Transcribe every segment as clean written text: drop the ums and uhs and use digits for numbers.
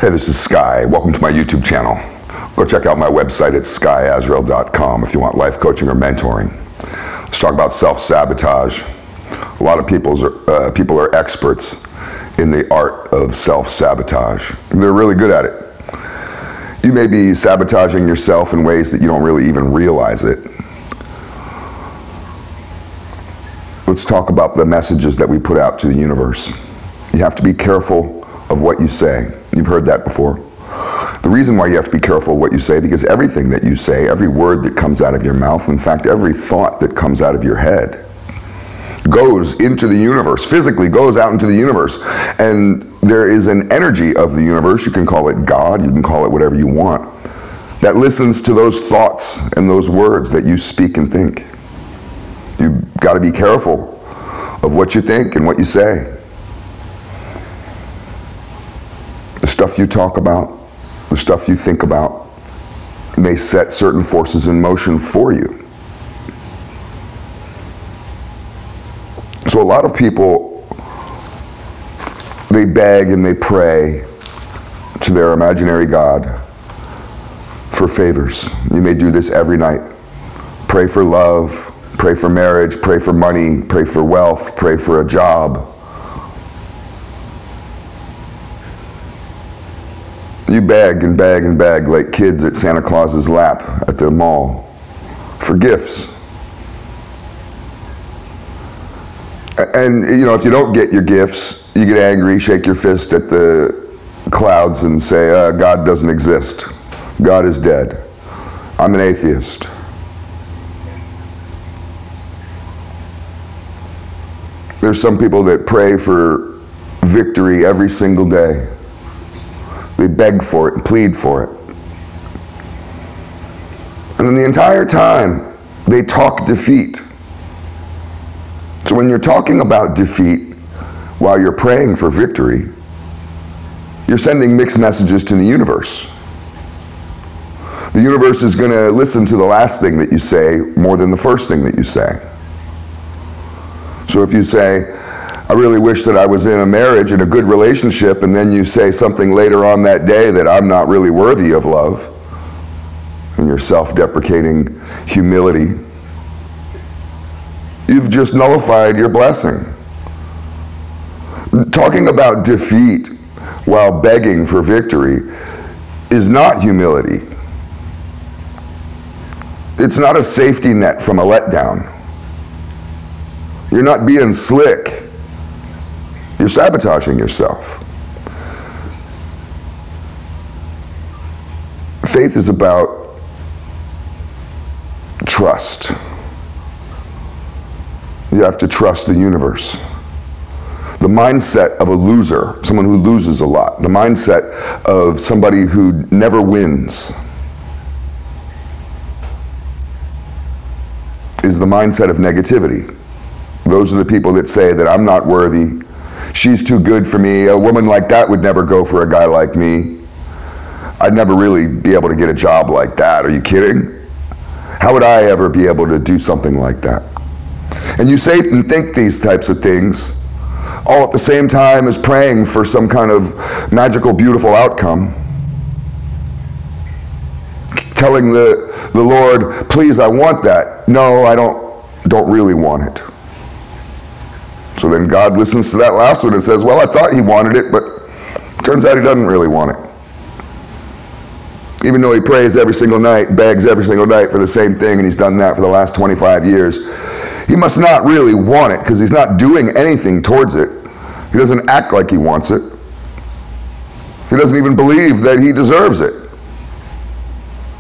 Hey, this is Sky. Welcome to my YouTube channel. Go check out my website at skysworld.com if you want life coaching or mentoring. Let's talk about self-sabotage. A lot of people are experts in the art of self-sabotage. They're really good at it. You may be sabotaging yourself in ways that you don't really even realize it. Let's talk about the messages that we put out to the universe. You have to be careful of what you say. You've heard that before. The reason why you have to be careful of what you say, because everything that you say, every word that comes out of your mouth, in fact, every thought that comes out of your head, goes into the universe, physically goes out into the universe. And there is an energy of the universe, you can call it God, you can call it whatever you want, that listens to those thoughts and those words that you speak and think. You've got to be careful of what you think and what you say. The stuff you talk about, the stuff you think about, may set certain forces in motion for you. So a lot of people, they beg and they pray to their imaginary God for favors. You may do this every night. Pray for love, pray for marriage, pray for money, pray for wealth, pray for a job. You beg and beg and beg like kids at Santa Claus's lap at the mall for gifts. And you know, if you don't get your gifts, you get angry, shake your fist at the clouds and say, God doesn't exist. God is dead. I'm an atheist. There's some people that pray for victory every single day. They beg for it and plead for it. And then the entire time, they talk defeat. So when you're talking about defeat while you're praying for victory, you're sending mixed messages to the universe. The universe is going to listen to the last thing that you say more than the first thing that you say. So if you say, I really wish that I was in a marriage, in a good relationship, and then you say something later on that day that I'm not really worthy of love, and your self-deprecating humility, you've just nullified your blessing. Talking about defeat while begging for victory is not humility. It's not a safety net from a letdown. You're not being slick. You're sabotaging yourself. Faith is about trust. You have to trust the universe. The mindset of a loser, someone who loses a lot, the mindset of somebody who never wins, is the mindset of negativity. Those are the people that say that I'm not worthy, she's too good for me, a woman like that would never go for a guy like me. I'd never really be able to get a job like that. Are you kidding? How would I ever be able to do something like that? And you say and think these types of things all at the same time as praying for some kind of magical, beautiful outcome. Telling the Lord, please, I want that. No, I don't really want it. So then God listens to that last one and says, well, I thought he wanted it, but turns out he doesn't really want it. Even though he prays every single night, begs every single night for the same thing, and he's done that for the last 25 years, he must not really want it because he's not doing anything towards it. He doesn't act like he wants it. He doesn't even believe that he deserves it.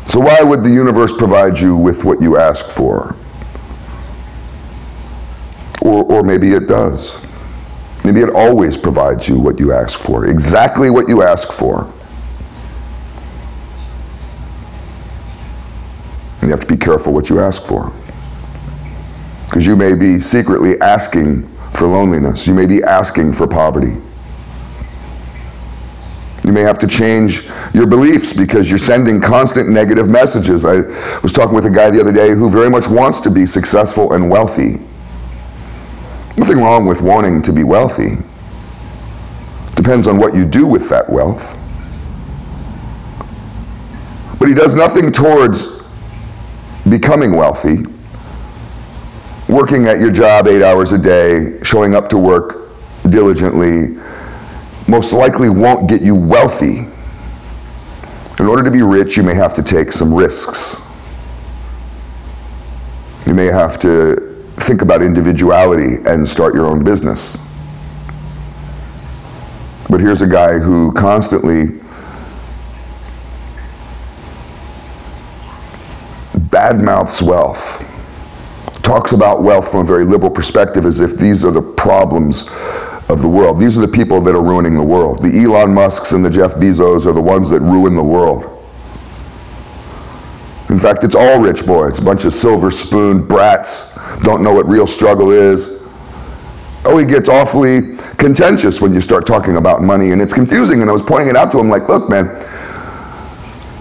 So why would the universe provide you with what you ask for? Or maybe it does. Maybe it always provides you what you ask for, exactly what you ask for. And you have to be careful what you ask for. Because you may be secretly asking for loneliness. You may be asking for poverty. You may have to change your beliefs because you're sending constant negative messages. I was talking with a guy the other day who very much wants to be successful and wealthy. Nothing wrong with wanting to be wealthy. Depends on what you do with that wealth. but he does nothing towards becoming wealthy, working at your job 8 hours a day, showing up to work diligently, most likely won't get you wealthy. In order to be rich, you may have to take some risks. You may have to think about individuality and start your own business. But here's a guy who constantly badmouths wealth, talks about wealth from a very liberal perspective as if these are the problems of the world. These are the people that are ruining the world. The Elon Musks and the Jeff Bezos are the ones that ruin the world. In fact, it's all rich boys, a bunch of silver spoon brats, don't know what real struggle is. Oh, he gets awfully contentious when you start talking about money, and it's confusing, and I was pointing it out to him like, look, man,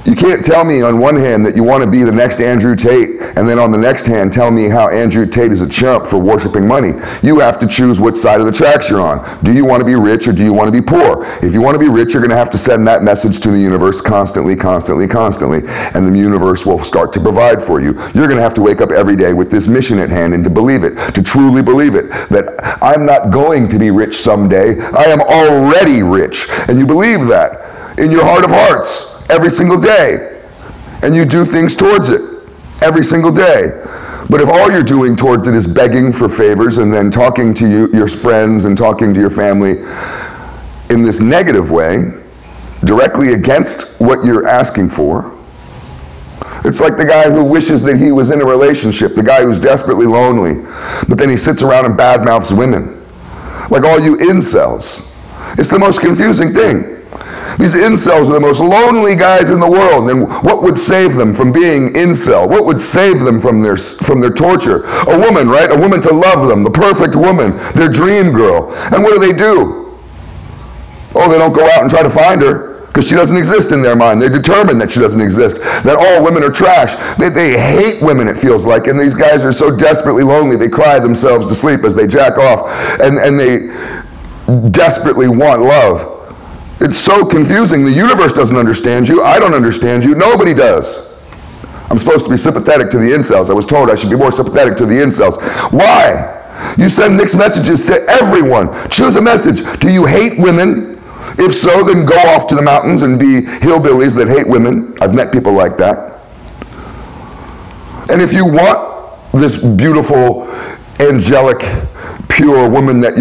you can't tell me on one hand that you want to be the next Andrew Tate, and then on the next hand tell me how Andrew Tate is a chump for worshiping money. You have to choose which side of the tracks you're on. Do you want to be rich or do you want to be poor? If you want to be rich, you're going to have to send that message to the universe constantly, constantly, constantly, and the universe will start to provide for you. You're going to have to wake up every day with this mission at hand and to believe it, to truly believe it, that I'm not going to be rich someday. I am already rich. And you believe that in your heart of hearts. Every single day, and you do things towards it every single day. But if all you're doing towards it is begging for favors and then talking to your friends and talking to your family in this negative way, directly against what you're asking for, it's like the guy who wishes that he was in a relationship, the guy who's desperately lonely, but then he sits around and badmouths women. Like all you incels. It's the most confusing thing. These incels are the most lonely guys in the world, and what would save them from being incel? What would save them from their torture? A woman, right? A woman to love them, the perfect woman, their dream girl. And what do? Oh, they don't go out and try to find her, because she doesn't exist in their mind. They're determined that she doesn't exist, that all women are trash. They hate women, it feels like, and these guys are so desperately lonely, they cry themselves to sleep as they jack off, and they desperately want love. It's so confusing. The universe doesn't understand you. I don't understand you. Nobody does. I'm supposed to be sympathetic to the incels. I was told I should be more sympathetic to the incels. Why? You send mixed messages to everyone. Choose a message. Do you hate women? If so, then go off to the mountains and be hillbillies that hate women. I've met people like that. And if you want this beautiful, angelic, pure woman that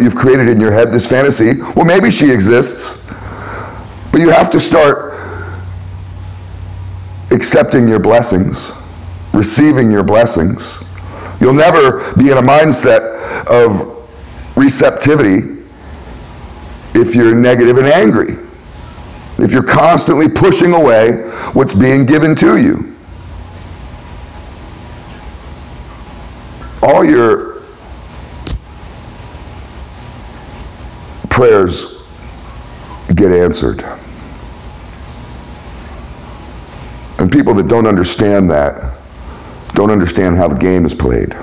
you've created in your head, this fantasy, well, maybe she exists, but you have to start accepting your blessings, receiving your blessings. You'll never be in a mindset of receptivity if you're negative and angry, if you're constantly pushing away what's being given to you. All your prayers get answered. And people that don't understand that don't understand how the game is played.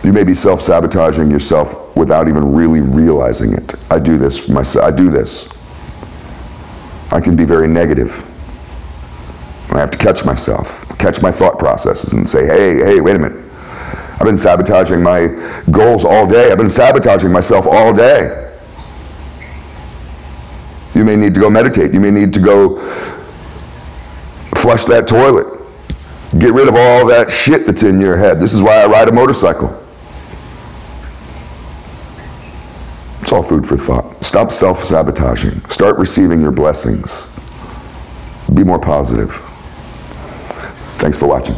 You may be self-sabotaging yourself without even really realizing it. I do this for myself. I do this. I can be very negative. I have to catch myself, catch my thought processes and say, hey, wait a minute. I've been sabotaging my goals all day. I've been sabotaging myself all day. You may need to go meditate. You may need to go flush that toilet. Get rid of all that shit that's in your head. This is why I ride a motorcycle. It's all food for thought. Stop self-sabotaging. Start receiving your blessings. Be more positive. Thanks for watching.